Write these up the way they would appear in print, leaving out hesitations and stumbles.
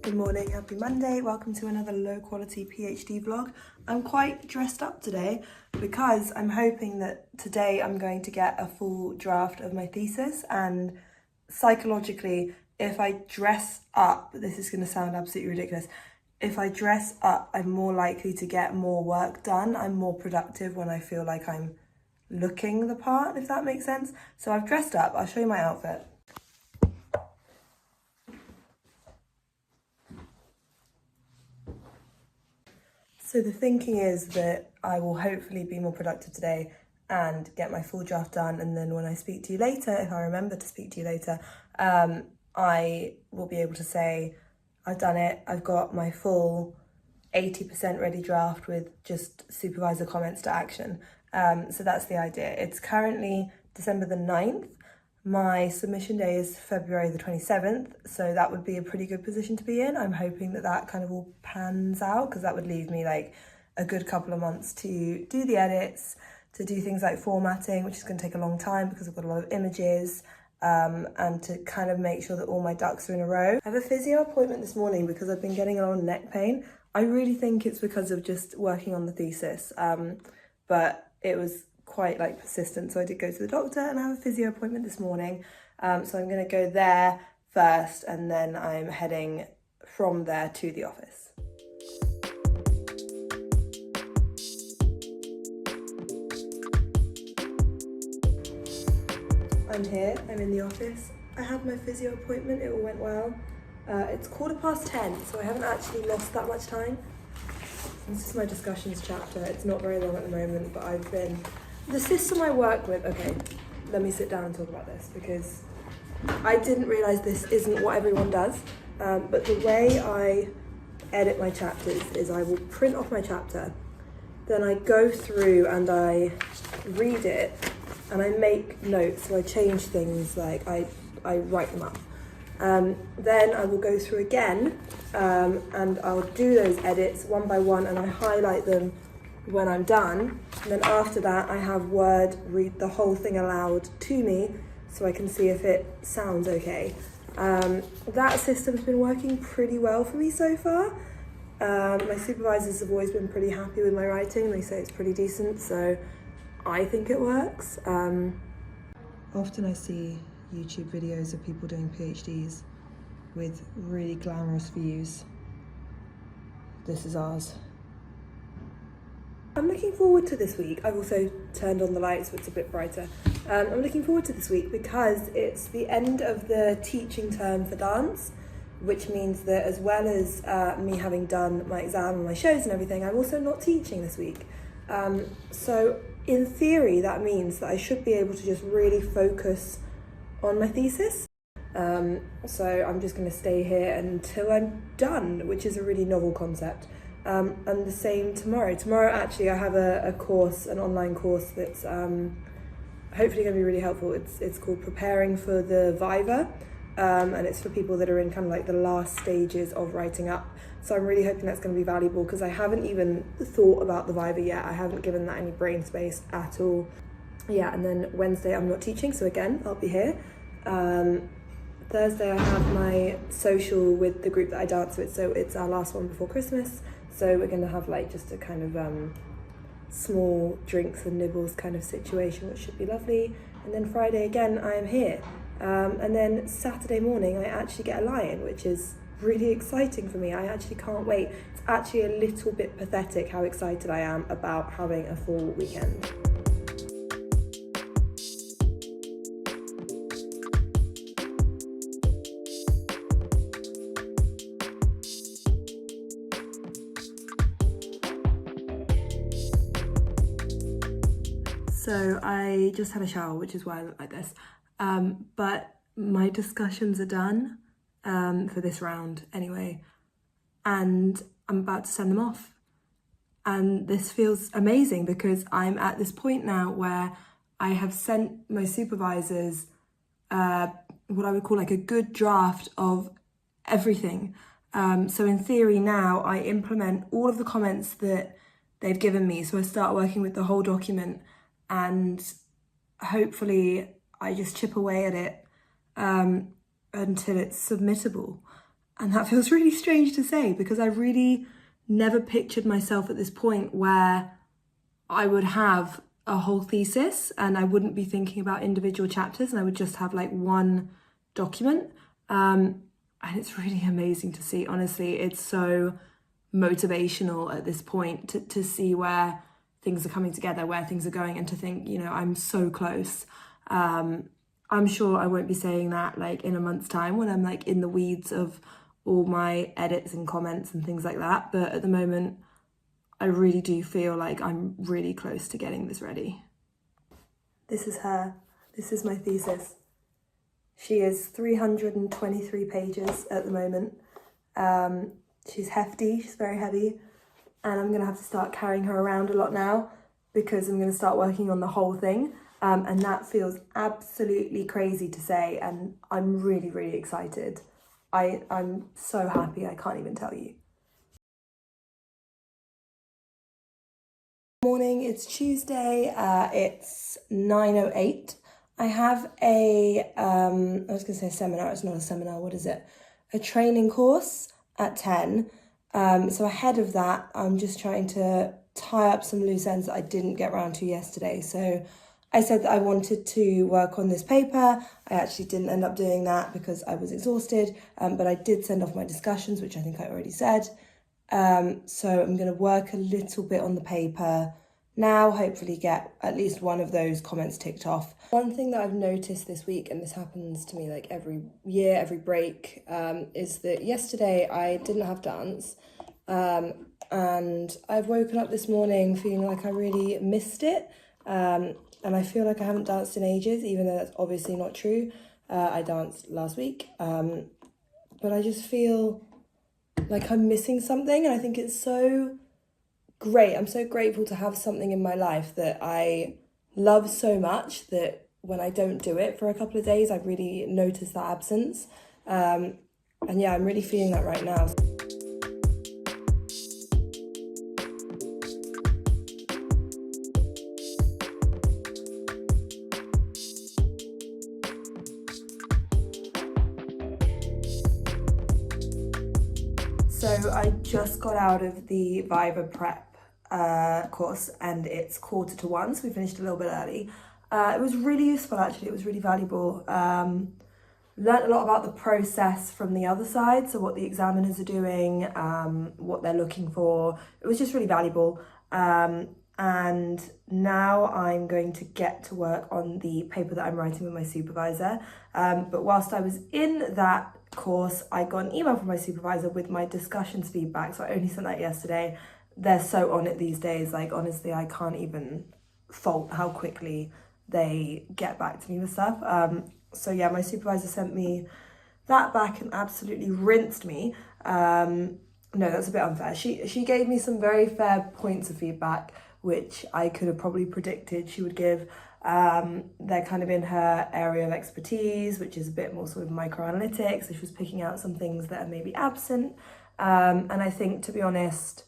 Good morning, happy Monday. Welcome to another low quality PhD vlog. I'm quite dressed up today because I'm hoping that today I'm going to get a full draft of my thesis, and psychologically, if I dress up, this is going to sound absolutely ridiculous, if I dress up, I'm more likely to get more work done. I'm more productive when I feel like I'm looking the part, if that makes sense. So I've dressed up, I'll show you my outfit. So the thinking is that I will hopefully be more productive today and get my full draft done, and then when I speak to you later, if I remember to speak to you later, I will be able to say, I've done it, I've got my full 80% ready draft with just supervisor comments to action. So that's the idea. It's currently December the 9th. My submission day is February the 27th, so that would be a pretty good position to be in. I'm hoping that that kind of all pans out, because that would leave me like a good couple of months to do the edits, to do things like formatting, which is going to take a long time because I've got a lot of images, and to kind of make sure that all my ducks are in a row. I have a physio appointment this morning because I've been getting a lot of neck pain. I really think it's because of just working on the thesis, but it was quite like persistent, so I did go to the doctor and I have a physio appointment this morning, so I'm going to go there first and then I'm heading from there to the office. I'm here, I'm in the office. I had my physio appointment, it all went well. It's 10:15, so I haven't actually lost that much time. This is my discussions chapter. It's not very long at the moment, but the system I work with, okay, let me sit down and talk about this because I didn't realise this isn't what everyone does, but the way I edit my chapters is I will print off my chapter, then I go through and I read it and I make notes, so I change things, like I write them up. Then I will go through again and I'll do those edits one by one and I highlight them when I'm done, and then after that I have Word read the whole thing aloud to me so I can see if it sounds okay. That system's been working pretty well for me so far. My supervisors have always been pretty happy with my writing. They say it's pretty decent, so I think it works. Often I see YouTube videos of people doing PhDs with really glamorous views. This is ours. I'm looking forward to this week. I've also turned on the lights so it's a bit brighter. I'm looking forward to this week because it's the end of the teaching term for dance, which means that as well as me having done my exam and my shows and everything, I'm also not teaching this week. So in theory, that means that I should be able to just really focus on my thesis. So I'm just going to stay here until I'm done, which is a really novel concept. And the same tomorrow. Tomorrow, actually, I have a course, an online course that's hopefully going to be really helpful. It's called Preparing for the Viva, and it's for people that are in kind of like the last stages of writing up. So I'm really hoping that's going to be valuable because I haven't even thought about the Viva yet. I haven't given that any brain space at all. Yeah, and then Wednesday I'm not teaching, so again, I'll be here. Thursday I have my social with the group that I dance with, so it's our last one before Christmas. So we're going to have like just a kind of small drinks and nibbles kind of situation, which should be lovely. And then Friday again, I am here. And then Saturday morning, I actually get a lie-in, which is really exciting for me. I actually can't wait. It's actually a little bit pathetic how excited I am about having a full weekend. So I just had a shower, which is why I look like this. But my discussions are done for this round anyway, and I'm about to send them off. And this feels amazing because I'm at this point now where I have sent my supervisors what I would call like a good draft of everything. So in theory now I implement all of the comments that they've given me. So I start working with the whole document and hopefully I just chip away at it until it's submittable. And that feels really strange to say because I really never pictured myself at this point where I would have a whole thesis and I wouldn't be thinking about individual chapters and I would just have like one document. And it's really amazing to see, honestly. It's so motivational at this point to see where things are coming together, where things are going, and to think, you know, I'm so close. I'm sure I won't be saying that like in a month's time when I'm like in the weeds of all my edits and comments and things like that. But at the moment, I really do feel like I'm really close to getting this ready. This is her. This is my thesis. She is 323 pages at the moment. She's hefty, she's very heavy. And I'm gonna have to start carrying her around a lot now because I'm gonna start working on the whole thing. And that feels absolutely crazy to say. And I'm really, really excited. I'm so happy, I can't even tell you. Morning, it's Tuesday, it's 9:08. I have I was gonna say seminar, it's not a seminar, what is it? A training course at 10. So ahead of that, I'm just trying to tie up some loose ends that I didn't get around to yesterday. So I said that I wanted to work on this paper. I actually didn't end up doing that because I was exhausted, but I did send off my discussions, which I think I already said. So I'm going to work a little bit on the paper now, hopefully get at least one of those comments ticked off. One thing that I've noticed this week, and this happens to me like every year, every break, is that yesterday I didn't have dance. And I've woken up this morning feeling like I really missed it. And I feel like I haven't danced in ages, even though that's obviously not true. I danced last week. But I just feel like I'm missing something. And I think it's so great. I'm so grateful to have something in my life that I love so much that when I don't do it for a couple of days, I really notice that absence. And yeah, I'm really feeling that right now. So I just got out of the Viva prep course and it's 1:45, so we finished a little bit early. It was really useful actually, it was really valuable. Learned a lot about the process from the other side, so what the examiners are doing, what they're looking for. It was just really valuable. And now I'm going to get to work on the paper that I'm writing with my supervisor. But whilst I was in that course, I got an email from my supervisor with my discussions feedback, so I only sent that yesterday. They're so on it these days, like honestly I can't even fault how quickly they get back to me with stuff. So yeah, my supervisor sent me that back and absolutely rinsed me. No, that's a bit unfair. She gave me some very fair points of feedback, which I could have probably predicted she would give. They're kind of in her area of expertise, which is a bit more sort of microanalytics. So she was picking out some things that are maybe absent. And I think, to be honest,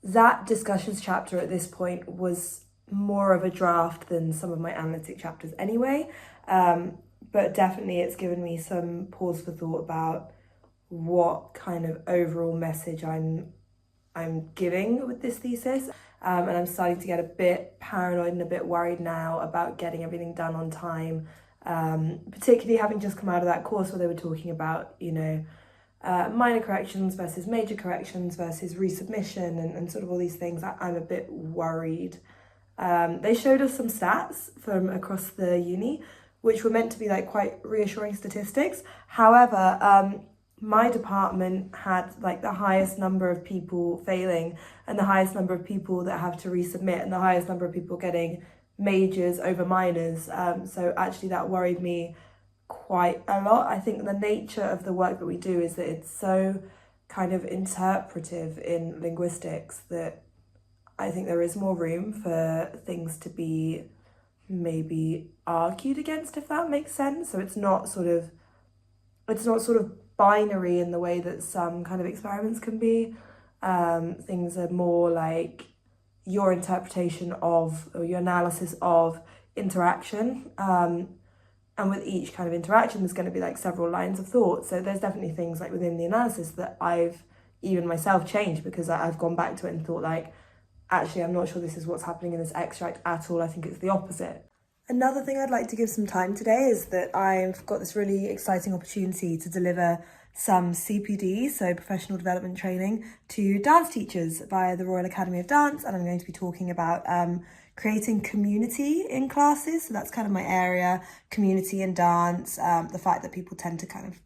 that discussions chapter at this point was more of a draft than some of my analytic chapters anyway. But definitely it's given me some pause for thought about what kind of overall message I'm giving with this thesis. And I'm starting to get a bit paranoid and a bit worried now about getting everything done on time, particularly having just come out of that course where they were talking about, you know, minor corrections versus major corrections versus resubmission and sort of all these things. I'm a bit worried. They showed us some stats from across the uni, which were meant to be like quite reassuring statistics. However, my department had like the highest number of people failing and the highest number of people that have to resubmit and the highest number of people getting majors over minors. So actually that worried me quite a lot. I think the nature of the work that we do is that it's so kind of interpretive in linguistics that I think there is more room for things to be maybe argued against, if that makes sense. So it's not sort of binary in the way that some kind of experiments can be. Things are more like your interpretation of or your analysis of interaction. And with each kind of interaction, there's going to be like several lines of thought. So there's definitely things like within the analysis that I've even myself changed, because I've gone back to it and thought like, actually, I'm not sure this is what's happening in this extract at all. I think it's the opposite. Another thing I'd like to give some time today is that I've got this really exciting opportunity to deliver some CPD, so professional development training, to dance teachers via the Royal Academy of Dance. And I'm going to be talking about creating community in classes. So that's kind of my area, community in dance, the fact that people tend to kind of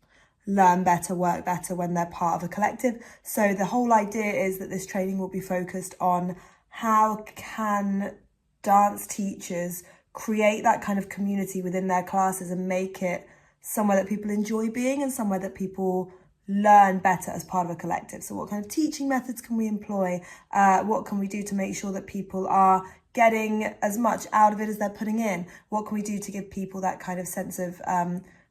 learn better, work better when they're part of a collective. So the whole idea is that this training will be focused on how can dance teachers create that kind of community within their classes and make it somewhere that people enjoy being and somewhere that people learn better as part of a collective. So what kind of teaching methods can we employ? What can we do to make sure that people are getting as much out of it as they're putting in? What can we do to give people that kind of sense of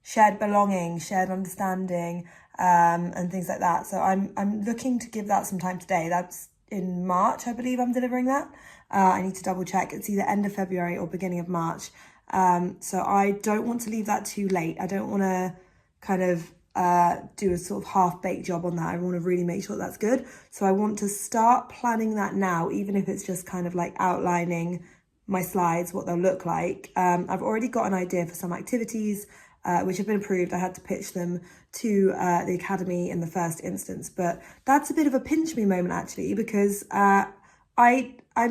shared belonging, shared understanding, and things like that? So I'm looking to give that some time today. That's in March, I believe I'm delivering that. I need to double check. It's either end of February or beginning of March. So I don't want to leave that too late. I don't want to kind of do a sort of half-baked job on that. I want to really make sure that's good. So I want to start planning that now, even if it's just kind of like outlining my slides, what they'll look like. I've already got an idea for some activities which have been approved. I had to pitch them to the Academy in the first instance, but that's a bit of a pinch me moment actually, because I'm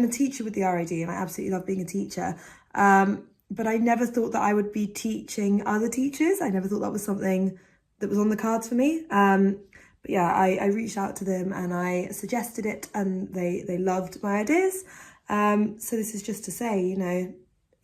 a teacher with the RAD and I absolutely love being a teacher, but I never thought that I would be teaching other teachers. I never thought that was something that was on the cards for me. But yeah, I reached out to them and I suggested it and they loved my ideas. So this is just to say, you know,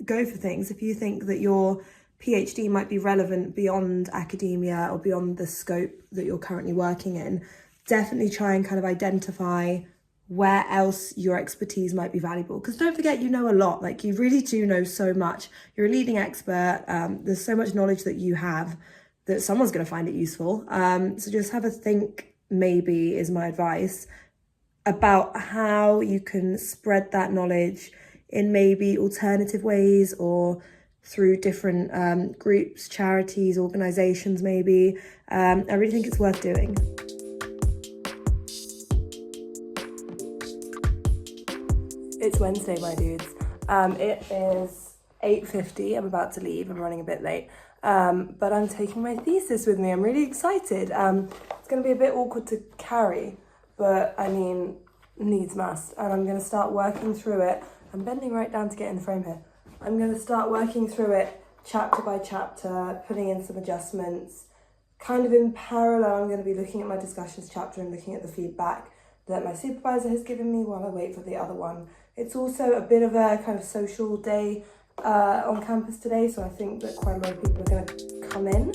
go for things. If you think that your PhD might be relevant beyond academia or beyond the scope that you're currently working in, definitely try and kind of identify where else your expertise might be valuable. Because don't forget, you know a lot, like you really do know so much. You're a leading expert. There's so much knowledge that you have that someone's going to find it useful. So just have a think, maybe, is my advice, about how you can spread that knowledge in maybe alternative ways or through different groups, charities, organisations maybe. I really think it's worth doing. It's Wednesday, my dudes. It is 8:50. I'm about to leave. I'm running a bit late. But I'm taking my thesis with me. I'm really excited. It's going to be a bit awkward to carry, but I mean, needs must. And I'm going to start working through it. I'm bending right down to get in the frame here. I'm going to start working through it chapter by chapter, putting in some adjustments. Kind of in parallel, I'm going to be looking at my discussions chapter and looking at the feedback that my supervisor has given me while I wait for the other one. It's also a bit of a kind of social day on campus today, so I think that quite a lot of people are going to come in.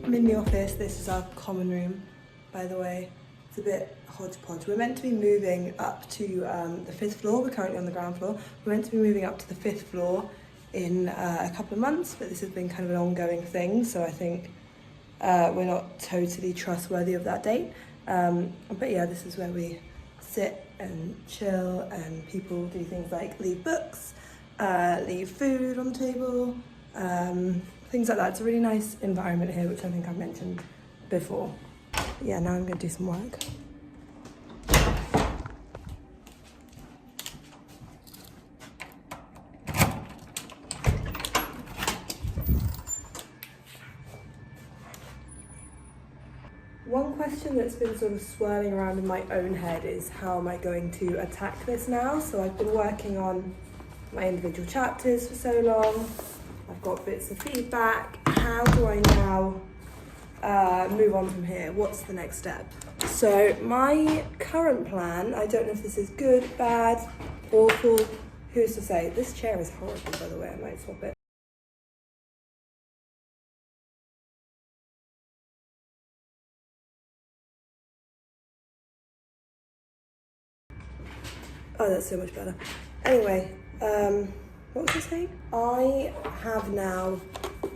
I'm in the office. This is our common room, by the way. It's a bit hodgepodge. We're meant to be moving up to the 5th floor. We're currently on the ground floor. We're meant to be moving up to the 5th floor in a couple of months, but this has been kind of an ongoing thing, so I think we're not totally trustworthy of that date. But yeah, this is where we sit and chill, and people do things like leave books, leave food on the table, things like that. It's a really nice environment here, which I think I've mentioned before. Yeah, now I'm going to do some work. One question that's been sort of swirling around in my own head is, how am I going to attack this now? So I've been working on my individual chapters for so long. I've got bits of feedback. How do I now move on from here? What's the next step? So my current plan, I don't know if this is good, bad, awful, who's to say? This chair is horrible, by the way, I might swap it. Oh, that's so much better. Anyway, what was I saying? I have now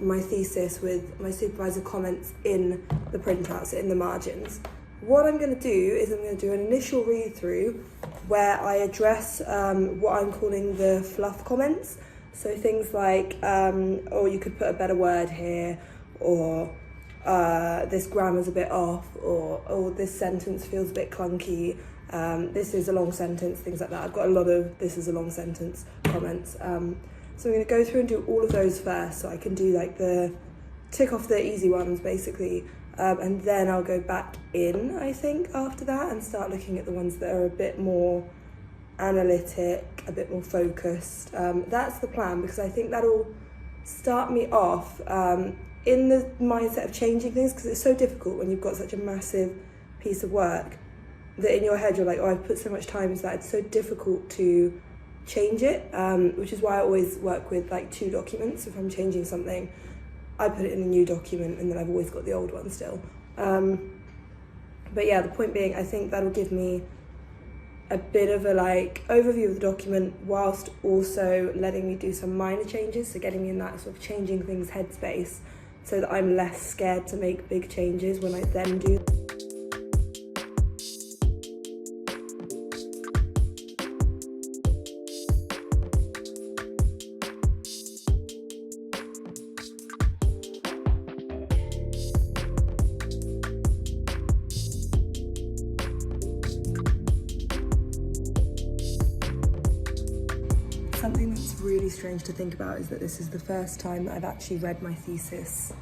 my thesis with my supervisor comments in the printouts, in the margins, what I'm going to do is I'm going to do an initial read through where I address what I'm calling the fluff comments. So things like, oh, you could put a better word here, or this grammar's a bit off, or oh, this sentence feels a bit clunky, this is a long sentence, things like that. I've got a lot of this is a long sentence comments. So I'm going to go through and do all of those first, so I can do like tick off the easy ones basically. And then I'll go back in, I think, after that and start looking at the ones that are a bit more analytic, a bit more focused. That's the plan, because I think that'll start me off in the mindset of changing things, because it's so difficult when you've got such a massive piece of work that in your head you're like, oh, I've put so much time into that, it's so difficult to change it, which is why I always work with like 2 documents. If I'm changing something, I put it in a new document and then I've always got the old one still. But yeah, the point being, I think that'll give me a bit of a like overview of the document whilst also letting me do some minor changes, so getting me in that sort of changing things headspace so that I'm less scared to make big changes when I then do. Something that's really strange to think about is that this is the first time that I've actually read my thesis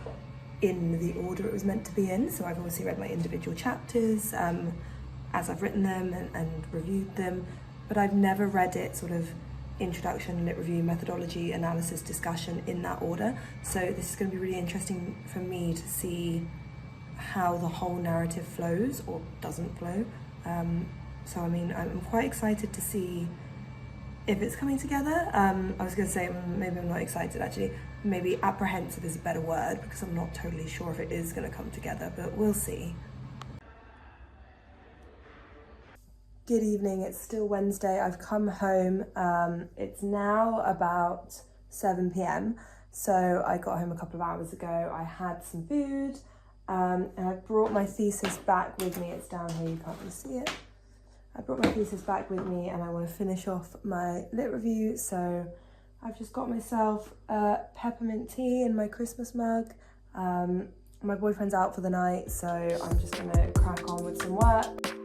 in the order it was meant to be in. So I've obviously read my individual chapters as I've written them and reviewed them, but I've never read it sort of introduction, lit review, methodology, analysis, discussion in that order. So this is going to be really interesting for me to see how the whole narrative flows or doesn't flow. So I mean, I'm quite excited to see if it's coming together. I was going to say, maybe I'm not excited actually, maybe apprehensive is a better word, because I'm not totally sure if it is going to come together, but we'll see. Good evening, it's still Wednesday, I've come home, it's now about 7 p.m, so I got home a couple of hours ago. I had some food, and I brought my thesis back with me. It's down here, you can't really see it. I brought my thesis back with me and I want to finish off my lit review, so I've just got myself peppermint tea in my Christmas mug. My boyfriend's out for the night, so I'm just going to crack on with some work.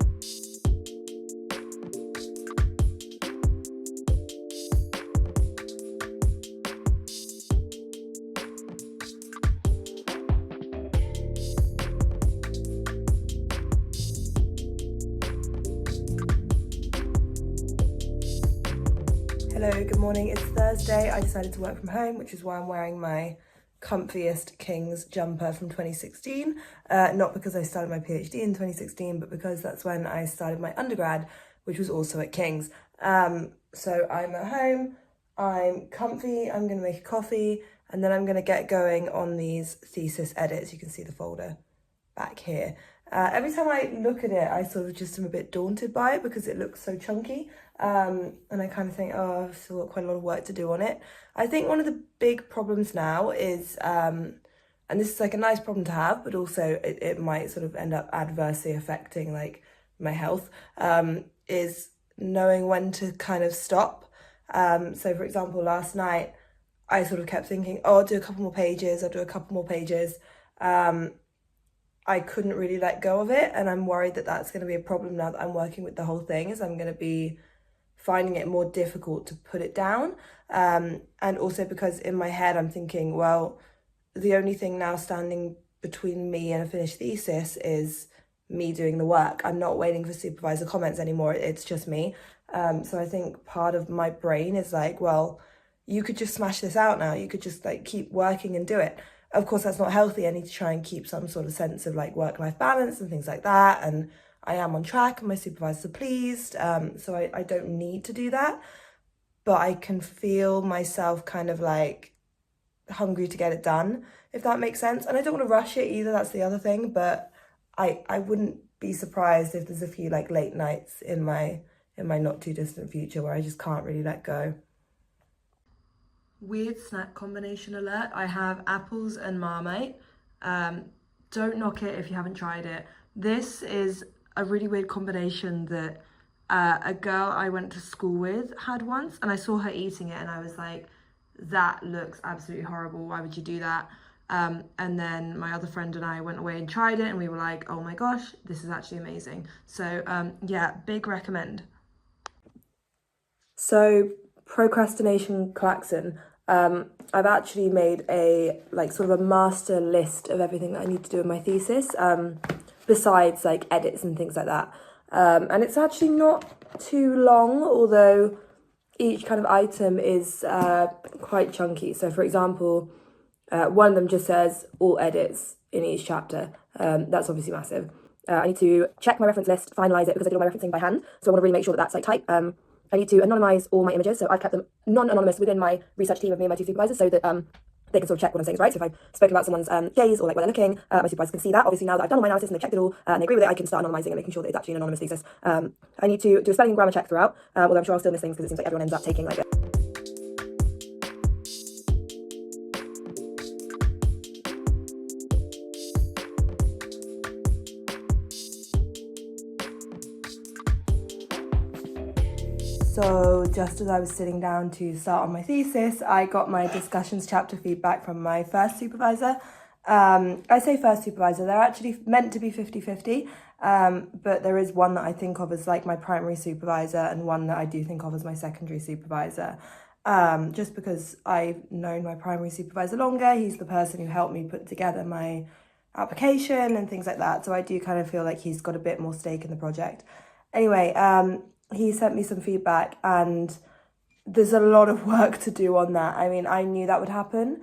Hello, good morning. It's Thursday. I decided to work from home, which is why I'm wearing my comfiest King's jumper from 2016. Not because I started my PhD in 2016, but because that's when I started my undergrad, which was also at King's. So I'm at home, I'm comfy, I'm going to make a coffee, and then I'm going to get going on these thesis edits. You can see the folder back here. Every time I look at it, I sort of just am a bit daunted by it because it looks so chunky. And I kind of think, oh, I've still got quite a lot of work to do on it. I think one of the big problems now is, and this is like a nice problem to have, but also it might sort of end up adversely affecting like my health, is knowing when to kind of stop. So for example, last night, I sort of kept thinking, oh, I'll do a couple more pages, I'll do a couple more pages. I couldn't really let go of it, and I'm worried that that's going to be a problem now that I'm working with the whole thing, is I'm going to be finding it more difficult to put it down. And also because in my head I'm thinking, well, the only thing now standing between me and a finished thesis is me doing the work. I'm not waiting for supervisor comments anymore, it's just me. So I think part of my brain is like, well, you could just smash this out now, you could just like keep working and do it. Of course, that's not healthy. I need to try and keep some sort of sense of like work-life balance and things like that. And I am on track and my supervisors are pleased. So I don't need to do that. But I can feel myself kind of like hungry to get it done, if that makes sense. And I don't want to rush it either. That's the other thing. But I wouldn't be surprised if there's a few like late nights in my not too distant future where I just can't really let go. Weird snack combination alert. I have apples and Marmite. Don't knock it if you haven't tried it. This is a really weird combination that a girl I went to school with had once, and I saw her eating it and I was like, that looks absolutely horrible, why would you do that? And then my other friend and I went away and tried it and we were like, oh my gosh, this is actually amazing. So yeah, big recommend. So procrastination klaxon. I've actually made a sort of a master list of everything that I need to do in my thesis, besides like edits and things like that. And it's actually not too long, although each kind of item is quite chunky. So for example, one of them just says all edits in each chapter. That's obviously massive. I need to check my reference list, finalise it because I did all my referencing by hand. So I want to really make sure that that's like tight. I need to anonymise all my images. So I've kept them non-anonymous within my research team of me and my two supervisors so that they can sort of check what I'm saying is right. So if I've spoken about someone's gaze or like where they're looking, my supervisors can see that. Obviously now that I've done all my analysis and they've checked it all and they agree with it, I can start anonymising and making sure that it's actually an anonymous thesis. I need to do a spelling and grammar check throughout, although I'm sure I'll still miss things because it seems like everyone ends up taking like it. So just as I was sitting down to start on my thesis, I got my discussions chapter feedback from my first supervisor. I say first supervisor, they're actually meant to be 50-50, but there is one that I think of as like my primary supervisor and one that I do think of as my secondary supervisor. Just because I've known my primary supervisor longer, he's the person who helped me put together my application and things like that. So I do kind of feel like he's got a bit more stake in the project. Anyway, he sent me some feedback and there's a lot of work to do on that. I mean, I knew that would happen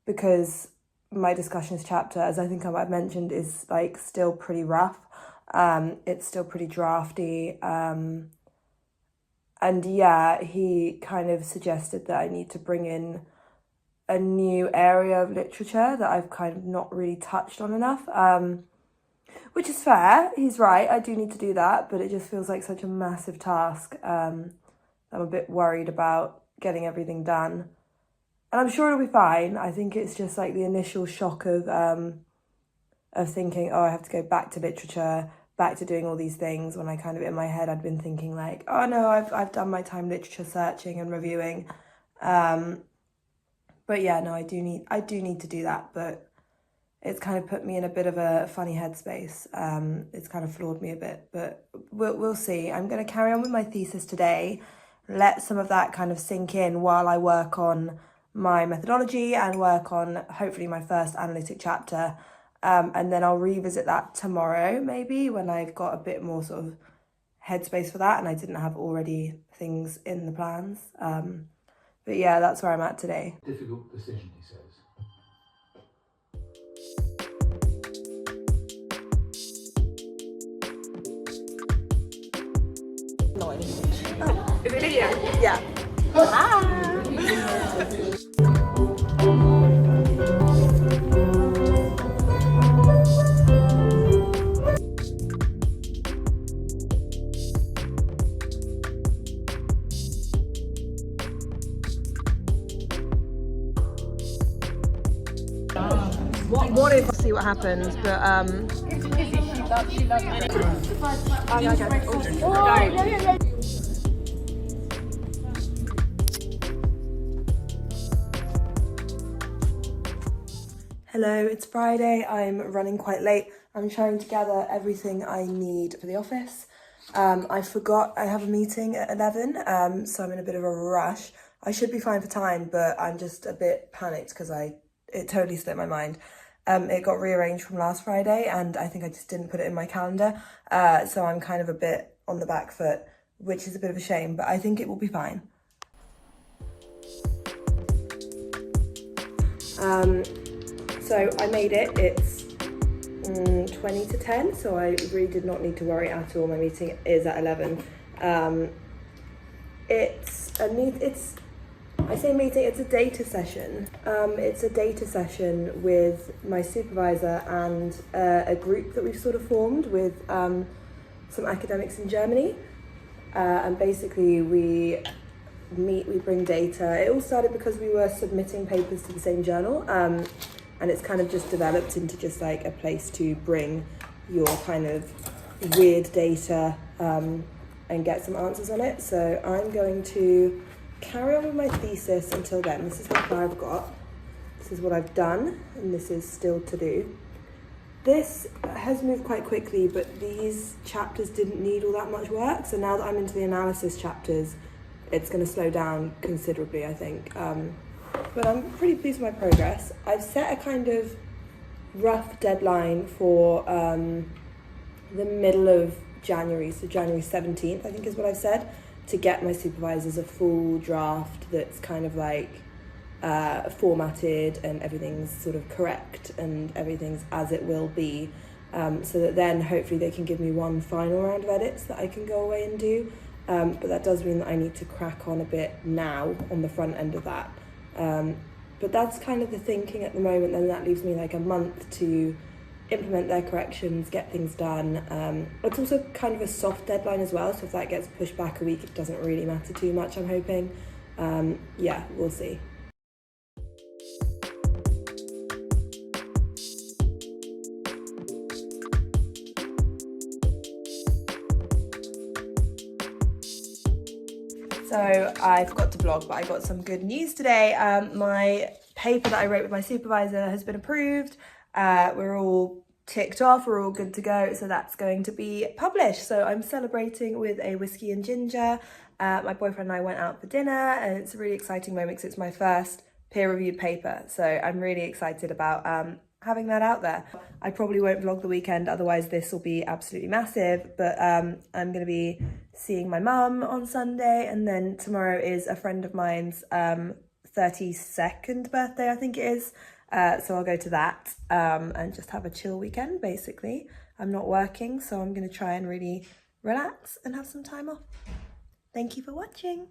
because my discussions chapter, as I think I might have mentioned, is like still pretty rough. It's still pretty drafty. And yeah, he kind of suggested that I need to bring in a new area of literature that I've kind of not really touched on enough. Which is fair, he's right, I do need to do that, but it just feels like such a massive task. I'm a bit worried about getting everything done. And I'm sure it'll be fine. I think it's just like the initial shock of thinking, oh, I have to go back to literature, back to doing all these things, when I kind of in my head I'd been thinking like, oh no, I've done my time literature searching and reviewing. But yeah, no, I do need to do that, but it's kind of put me in a bit of a funny headspace. It's kind of floored me a bit, but we'll see. I'm going to carry on with my thesis today, let some of that kind of sink in while I work on my methodology and work on hopefully my first analytic chapter. And then I'll revisit that tomorrow, maybe, when I've got a bit more sort of headspace for that and I didn't have already things in the plans. But yeah, that's where I'm at today. Difficult decision, he says. Oh, is it video? Yeah. Hi. What if I see what happens, but she loves it. Okay. Hello, it's Friday. I'm running quite late. I'm trying to gather everything I need for the office. I forgot I have a meeting at 11, so I'm in a bit of a rush. I should be fine for time, but I'm just a bit panicked because it totally slipped my mind. It got rearranged from last Friday and I think I just didn't put it in my calendar. So I'm kind of a bit on the back foot, which is a bit of a shame, but I think it will be fine. So I made it. It's 20 to 10, so I really did not need to worry at all. My meeting is at 11. It's a data session. It's a data session with my supervisor and a group that we've sort of formed with some academics in Germany. And basically we bring data. It all started because we were submitting papers to the same journal, and it's kind of just developed into just like a place to bring your kind of weird data and get some answers on it. So I'm going to carry on with my thesis until then. This is how far I've got. This is what I've done, and this is still to do. This has moved quite quickly, but these chapters didn't need all that much work. So now that I'm into the analysis chapters, it's going to slow down considerably, I think. But I'm pretty pleased with my progress. I've set a kind of rough deadline for the middle of January, so January 17th, I think is what I've said, to get my supervisors a full draft that's kind of like formatted and everything's sort of correct and everything's as it will be, so that then hopefully they can give me one final round of edits that I can go away and do. But that does mean that I need to crack on a bit now on the front end of that. But that's kind of the thinking at the moment, and that leaves me like a month to implement their corrections, get things done. It's also kind of a soft deadline as well, so if that gets pushed back a week, it doesn't really matter too much, I'm hoping. Yeah, we'll see. So I forgot to vlog, but I got some good news today. My paper that I wrote with my supervisor has been approved. We're all ticked off, we're all good to go. So that's going to be published. So I'm celebrating with a whiskey and ginger. My boyfriend and I went out for dinner, and it's a really exciting moment because it's my first peer-reviewed paper. So I'm really excited about having that out there. I probably won't vlog the weekend, otherwise this will be absolutely massive, but I'm going to be seeing my mum on Sunday, and then tomorrow is a friend of mine's 32nd birthday, I think it is, so I'll go to that and just have a chill weekend basically. I'm not working, so I'm going to try and really relax and have some time off. Thank you for watching.